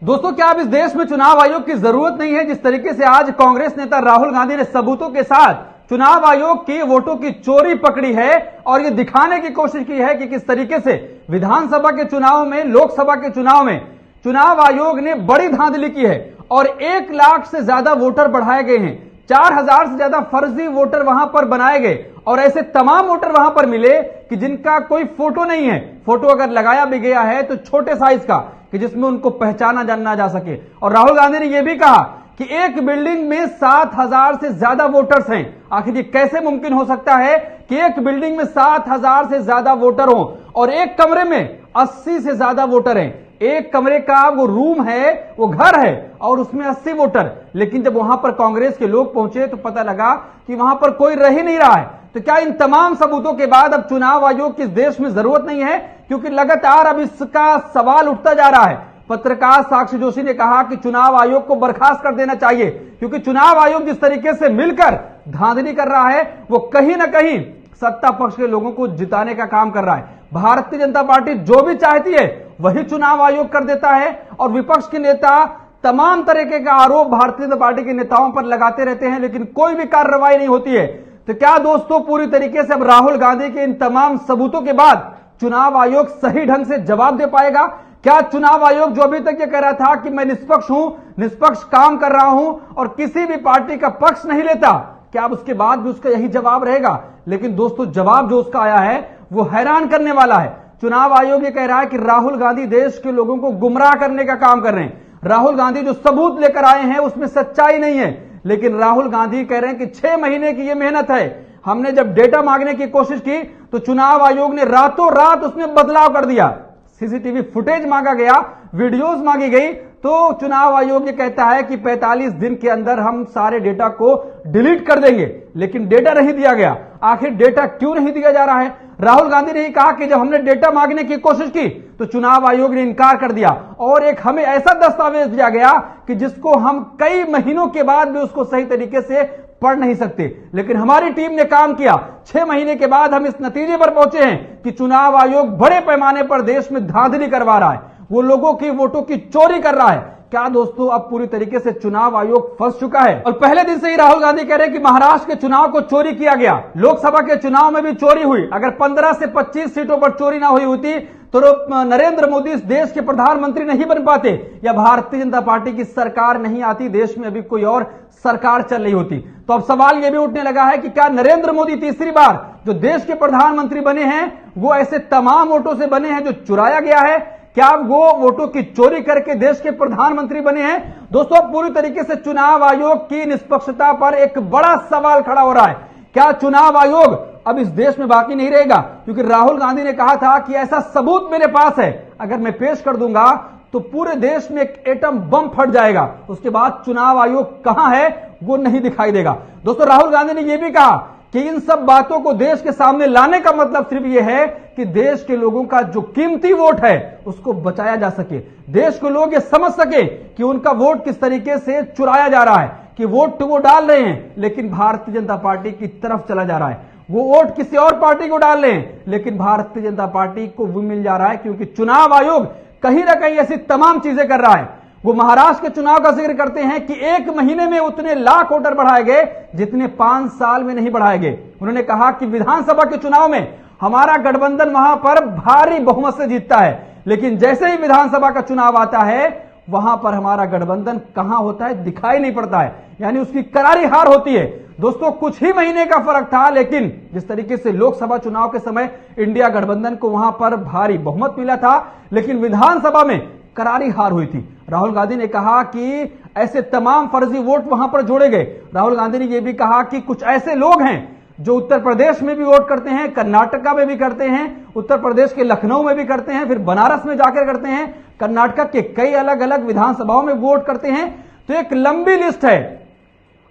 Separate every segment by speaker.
Speaker 1: दोस्तों, क्या अब इस देश में चुनाव आयोग की जरूरत नहीं है? जिस तरीके से आज कांग्रेस नेता राहुल गांधी ने सबूतों के साथ चुनाव आयोग के वोटों की चोरी पकड़ी है और ये दिखाने की कोशिश की है कि किस तरीके से विधानसभा के चुनाव में, लोकसभा के चुनाव में चुनाव आयोग ने बड़ी धांधली की है और 1 लाख से ज्यादा वोटर बढ़ाए गए हैं। 4000 से ज्यादा फर्जी वोटर वहां पर बनाए गए और ऐसे तमाम वोटर वहां पर मिले कि जिनका कोई फोटो नहीं है। फोटो अगर लगाया भी गया है तो छोटे साइज का, कि जिसमें उनको पहचाना जानना जा सके। और राहुल गांधी ने यह भी कहा कि एक बिल्डिंग में 7000 से ज्यादा वोटर्स हैं। आखिर ये कैसे मुमकिन हो सकता है कि एक बिल्डिंग में 7000 से ज्यादा वोटर हो और एक कमरे में 80 से ज्यादा वोटर हैं। एक कमरे का वो रूम है, वो घर है और उसमें 80 वोटर। लेकिन जब वहां पर कांग्रेस के लोग पहुंचे तो पता लगा कि वहां पर कोई रह ही नहीं रहा है। तो क्या इन तमाम सबूतों के बाद अब चुनाव आयोग की इस देश में जरूरत नहीं है? क्योंकि लगातार अब इसका सवाल उठता जा रहा है। पत्रकार साक्षी जोशी ने कहा कि चुनाव आयोग को बर्खास्त कर देना चाहिए, क्योंकि चुनाव आयोग जिस तरीके से मिलकर धांधली कर रहा है वो कहीं ना कहीं सत्ता पक्ष के लोगों को जिताने का काम कर रहा है। भारतीय जनता पार्टी जो भी चाहती है वही चुनाव आयोग कर देता है और विपक्ष के नेता तमाम तरीके का आरोप भारतीय जनता पार्टी के नेताओं पर लगाते रहते हैं, लेकिन कोई भी कार्रवाई नहीं होती है। तो क्या दोस्तों, पूरी तरीके से अब राहुल गांधी के इन तमाम सबूतों के बाद चुनाव आयोग सही ढंग से जवाब दे पाएगा? क्या चुनाव आयोग जो अभी तक ये कह रहा था कि मैं निष्पक्ष हूं, निष्पक्ष काम कर रहा हूं और किसी भी पार्टी का पक्ष नहीं लेता, क्या अब उसके बाद भी उसका यही जवाब रहेगा? लेकिन दोस्तों, जवाब जो उसका आया है वो हैरान करने वाला है। चुनाव आयोग ये कह रहा है कि राहुल गांधी देश के लोगों को गुमराह करने का काम कर रहे हैं। राहुल गांधी जो सबूत लेकर आए हैं उसमें सच्चाई नहीं है। लेकिन राहुल गांधी कह रहे हैं कि 6 महीने की ये मेहनत है। हमने जब डेटा मांगने की कोशिश की तो चुनाव आयोग ने रातों रात उसमें बदलाव कर दिया। सीसीटीवी फुटेज मांगा गया, वीडियोस मांगी गई, तो चुनाव आयोग ये कहता है कि 45 दिन के अंदर हम सारे डेटा को डिलीट कर देंगे। लेकिन डेटा नहीं दिया गया। आखिर डेटा क्यों नहीं दिया जा रहा है? राहुल गांधी ने कहा कि जब हमने डेटा मांगने की कोशिश की तो चुनाव आयोग ने इनकार कर दिया और एक हमें ऐसा दस्तावेज दिया गया कि जिसको हम कई महीनों के बाद भी उसको सही तरीके से पढ़ नहीं सकते। लेकिन हमारी टीम ने काम किया। 6 महीने के बाद हम इस नतीजे पर पहुंचे हैं कि चुनाव आयोग बड़े पैमाने पर देश में धांधली करवा रहा है, वो लोगों की वोटों की चोरी कर रहा है। क्या दोस्तों, अब पूरी तरीके से चुनाव आयोग फंस चुका है? और पहले दिन से ही राहुल गांधी कह रहे हैं कि महाराष्ट्र के चुनाव को चोरी किया गया, लोकसभा के चुनाव में भी चोरी हुई। अगर 15 से 25 सीटों पर चोरी ना हुई होती तो नरेंद्र मोदी इस देश के प्रधानमंत्री नहीं बन पाते या भारतीय जनता पार्टी की सरकार नहीं आती, देश में अभी कोई और सरकार चल रही होती। तो अब सवाल यह भी उठने लगा है कि क्या नरेंद्र मोदी तीसरी बार जो देश के प्रधानमंत्री बने हैं वो ऐसे तमाम वोटों से बने हैं जो चुराया गया है? क्या वो वोटों की चोरी करके देश के प्रधानमंत्री बने हैं? दोस्तों, पूरी तरीके से चुनाव आयोग की निष्पक्षता पर एक बड़ा सवाल खड़ा हो रहा है। क्या चुनाव आयोग अब इस देश में बाकी नहीं रहेगा? क्योंकि राहुल गांधी ने कहा था कि ऐसा सबूत मेरे पास है, अगर मैं पेश कर दूंगा तो पूरे देश में एक एटम बम फट जाएगा। उसके बाद चुनाव आयोग कहां है वो नहीं दिखाई देगा। दोस्तों, राहुल गांधी ने यह भी कहा कि इन सब बातों को देश के सामने लाने का मतलब सिर्फ यह है कि देश के लोगों का जो कीमती वोट है उसको बचाया जा सके। देश के लोग ये समझ सके कि उनका वोट किस तरीके से चुराया जा रहा है, कि वोट तो वो डाल रहे हैं लेकिन भारतीय जनता पार्टी की तरफ चला जा रहा है। वो वोट किसी और पार्टी को डाल रहे हैं लेकिन भारतीय जनता पार्टी को वो मिल जा रहा है, क्योंकि चुनाव आयोग कहीं ना कहीं ऐसी तमाम चीजें कर रहा है। वो महाराष्ट्र के चुनाव का जिक्र करते हैं कि 1 महीने में उतने लाख वोटर बढ़ाए गए जितने 5 साल में नहीं बढ़ाए गए। उन्होंने कहा कि विधानसभा के चुनाव में हमारा गठबंधन वहां पर भारी बहुमत से जीतता है, लेकिन जैसे ही विधानसभा का चुनाव आता है वहां पर हमारा गठबंधन कहां होता है दिखाई नहीं पड़ता है, यानी उसकी करारी हार होती है। दोस्तों, कुछ ही महीने का फर्क था, लेकिन जिस तरीके से लोकसभा चुनाव के समय इंडिया गठबंधन को वहां पर भारी बहुमत मिला था, लेकिन विधानसभा में करारी हार हुई थी। राहुल गांधी ने कहा कि ऐसे तमाम फर्जी वोट वहां पर जोड़े गए। राहुल गांधी ने यह भी कहा कि कुछ ऐसे लोग हैं जो उत्तर प्रदेश में भी वोट करते हैं, कर्नाटका में भी करते हैं, उत्तर प्रदेश के लखनऊ में भी करते हैं, फिर बनारस में जाकर करते हैं, कर्नाटक के कई अलग अलग विधानसभाओं में वोट करते हैं। तो एक लंबी लिस्ट है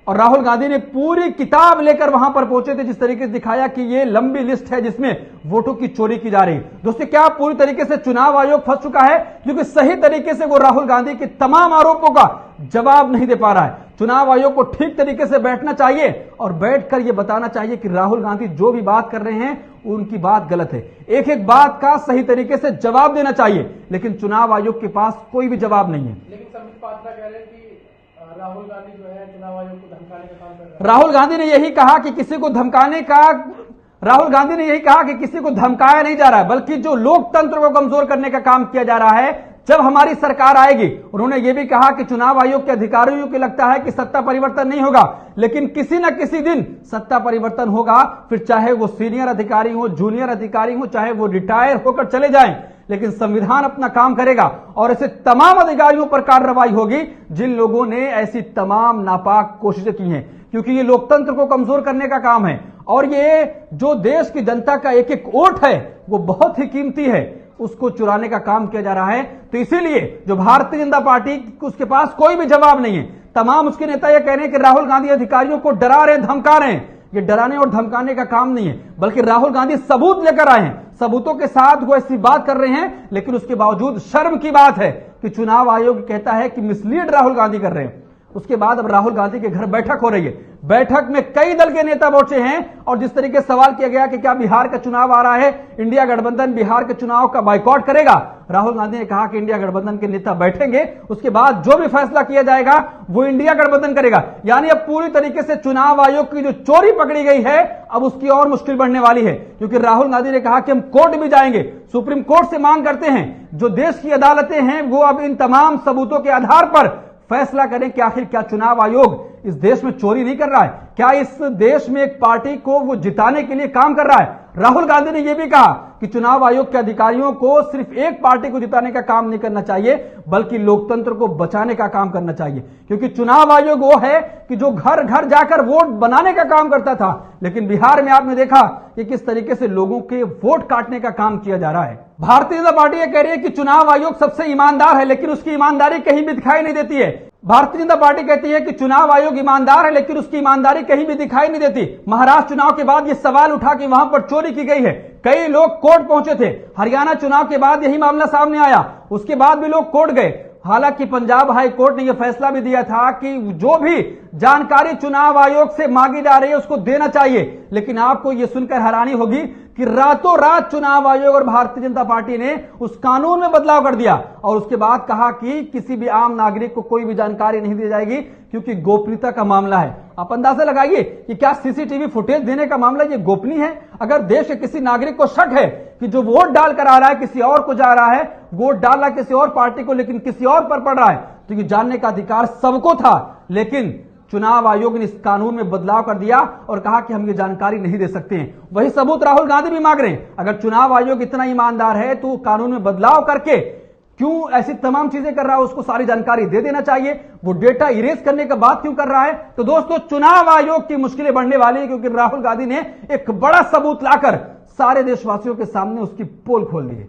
Speaker 1: और राहुल गांधी ने पूरी किताब लेकर वहां पर पहुंचे थे, जिस तरीके से दिखाया कि ये लंबी लिस्ट है जिसमें वोटों की चोरी की जा रही है। दोस्तों, क्या पूरी तरीके से चुनाव आयोग फंस चुका है, क्योंकि सही तरीके से वो राहुल गांधी के तमाम आरोपों का जवाब नहीं दे पा रहा है। चुनाव आयोग को ठीक तरीके से बैठना चाहिए और बैठकर यह बताना चाहिए कि राहुल गांधी जो भी बात कर रहे हैं उनकी बात गलत है। एक एक बात का सही तरीके से जवाब देना चाहिए, लेकिन चुनाव आयोग के पास कोई भी जवाब नहीं है।
Speaker 2: लेकिन संबित पात्रा कह रहे हैं कि राहुल गांधी जो है चुनाव आयोग को धमकाने का काम कर रहे हैं।
Speaker 1: राहुल गांधी ने यही कहा कि किसी को धमकाने का राहुल गांधी ने यही कहा कि किसी को धमकाया नहीं जा रहा है, बल्कि जो लोकतंत्र को कमजोर करने का काम किया जा रहा है जब हमारी सरकार आएगी। उन्होंने यह भी कहा कि चुनाव आयोग के अधिकारियों को लगता है कि सत्ता परिवर्तन नहीं होगा, लेकिन किसी न किसी दिन सत्ता परिवर्तन होगा, फिर चाहे वो सीनियर अधिकारी हो, जूनियर अधिकारी हो, चाहे वो रिटायर होकर चले जाएं, लेकिन संविधान अपना काम करेगा और ऐसे तमाम अधिकारियों पर कार्रवाई होगी जिन लोगों ने ऐसी तमाम नापाक कोशिशें की हैं, क्योंकि ये लोकतंत्र को कमजोर करने का काम है और ये जो देश की जनता का एक एक वोट है वो बहुत ही कीमती है, उसको चुराने का काम किया जा रहा है। तो इसीलिए जो भारतीय जनता पार्टी, उसके पास कोई भी जवाब नहीं है। तमाम उसके नेता ये कह रहे हैं कि राहुल गांधी अधिकारियों को डरा रहे, धमका रहे हैं। ये डराने और धमकाने का काम नहीं है, बल्कि राहुल गांधी सबूत लेकर आए हैं, सबूतों के साथ वो ऐसी बात कर रहे हैं। लेकिन उसके बावजूद शर्म की बात है कि चुनाव आयोग कहता है कि मिसलीड राहुल गांधी कर रहे हैं। उसके बाद अब राहुल गांधी के घर बैठक हो रही है। बैठक में कई दल के नेता पहुंचे हैं और जिस तरीके से सवाल किया गया कि क्या बिहार का चुनाव आ रहा है, इंडिया गठबंधन बिहार के चुनाव का बाइकआउट करेगा, राहुल गांधी ने कहा कि इंडिया गठबंधन के नेता बैठेंगे, उसके बाद जो भी फैसला किया जाएगा वो इंडिया गठबंधन करेगा। यानी अब पूरी तरीके से चुनाव आयोग की जो चोरी पकड़ी गई है अब उसकी और मुश्किल बढ़ने वाली है, क्योंकि राहुल गांधी ने कहा कि हम कोर्ट भी जाएंगे, सुप्रीम कोर्ट से मांग करते हैं, जो देश की अदालतें हैं वो अब इन तमाम सबूतों के आधार पर फैसला करें कि आखिर क्या चुनाव आयोग इस देश में चोरी नहीं कर रहा है, क्या इस देश में एक पार्टी को वो जिताने के लिए काम कर रहा है। राहुल गांधी ने यह भी कहा कि चुनाव आयोग के अधिकारियों को सिर्फ एक पार्टी को जिताने का काम नहीं करना चाहिए, बल्कि लोकतंत्र को बचाने का काम करना चाहिए, क्योंकि चुनाव आयोग वो है कि जो घर घर जाकर वोट बनाने का काम करता था, लेकिन बिहार में आपने देखा कि किस तरीके से लोगों के वोट काटने का काम किया जा रहा है। भारतीय जनता पार्टी यह कह रही है कि चुनाव आयोग सबसे ईमानदार है, लेकिन उसकी ईमानदारी कहीं भी दिखाई नहीं देती है। भारतीय जनता पार्टी कहती है कि चुनाव आयोग ईमानदार है, लेकिन उसकी ईमानदारी कहीं भी दिखाई नहीं देती। महाराष्ट्र चुनाव के बाद यह सवाल उठा कि वहां पर चोरी की गई है, कई लोग कोर्ट पहुंचे थे। हरियाणा चुनाव के बाद यही मामला सामने आया, उसके बाद भी लोग कोर्ट गए। हालांकि पंजाब हाई कोर्ट ने यह फैसला भी दिया था कि जो भी जानकारी चुनाव आयोग से मांगी जा रही है उसको देना चाहिए, लेकिन आपको यह सुनकर हैरानी होगी कि रातों रात चुनाव आयोग और भारतीय जनता पार्टी ने उस कानून में बदलाव कर दिया और उसके बाद कहा कि किसी भी आम नागरिक को कोई भी जानकारी नहीं दी जाएगी, क्योंकि गोपनीयता का मामला है। आप अंदाजा लगाइए कि क्या सीसीटीवी फुटेज देने का मामला ये गोपनीय है। अगर देश के किसी नागरिक को शक है कि जो वोट डालकर आ रहा है किसी और को जा रहा है, वोट डाल रहा है किसी और पार्टी को लेकिन किसी और पर पड़ रहा है, तो ये जानने का अधिकार सबको था। लेकिन चुनाव आयोग ने इस कानून में बदलाव कर दिया और कहा कि हम ये जानकारी नहीं दे सकते हैं। वही सबूत राहुल गांधी भी मांग रहे हैं। अगर चुनाव आयोग इतना ईमानदार है तो कानून में बदलाव करके क्यों ऐसी तमाम चीजें कर रहा है, उसको सारी जानकारी दे देना चाहिए। वो डेटा इरेज करने का बात क्यों कर रहा है। तो दोस्तों, चुनाव आयोग की मुश्किलें बढ़ने वाली है, क्योंकि राहुल गांधी ने एक बड़ा सबूत लाकर सारे देशवासियों के सामने उसकी पोल खोल दी है।